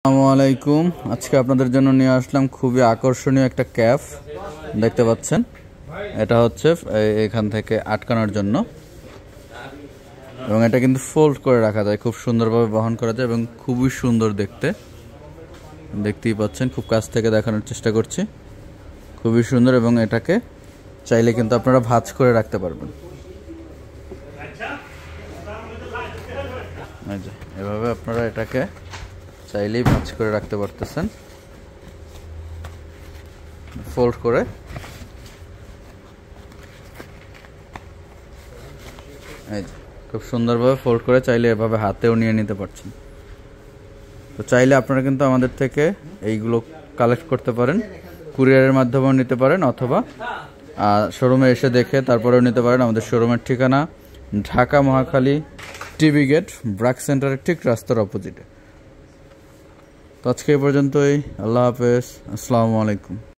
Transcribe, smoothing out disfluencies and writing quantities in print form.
আসসালামু আলাইকুম। আজকে আপনাদের জন্য নিয়ে আসলাম খুবই আকর্ষণীয় একটা ক্যাপ। দেখতে পাচ্ছেন, এটা হচ্ছে এখান থেকে আটকানোর জন্য, এবং এটা কিন্তু ফোল্ড করে রাখা যায়, খুব সুন্দরভাবে বহন করা যায় এবং খুবই সুন্দর দেখতে। দেখতেই পাচ্ছেন, খুব কাছ থেকে দেখানোর চেষ্টা করছি। খুবই সুন্দর, এবং এটাকে চাইলে কিন্তু আপনারা ভাঁজ করে রাখতে পারবেন। এভাবে আপনারা এটাকে চাইলেই ভাঁজ করে রাখতে পারতেছেন, ফোল্ড করে। খুব সুন্দরভাবে ফোল্ড করে চাইলে এভাবে হাতেও নিয়ে নিতে পারছেন। তো চাইলে আপনারা কিন্তু আমাদের থেকে এইগুলো কালেক্ট করতে পারেন, কুরিয়ারের মাধ্যমেও নিতে পারেন, অথবা শোরুমে এসে দেখে তারপরেও নিতে পারেন। আমাদের শোরুমের ঠিকানা ঢাকা মহাখালী টিভি গেট ব্র্যাক সেন্টারের ঠিক রাস্তার অপোজিটে। তো আজকে এই পর্যন্তই। আল্লাহ হাফেজ, আসসালামু আলাইকুম।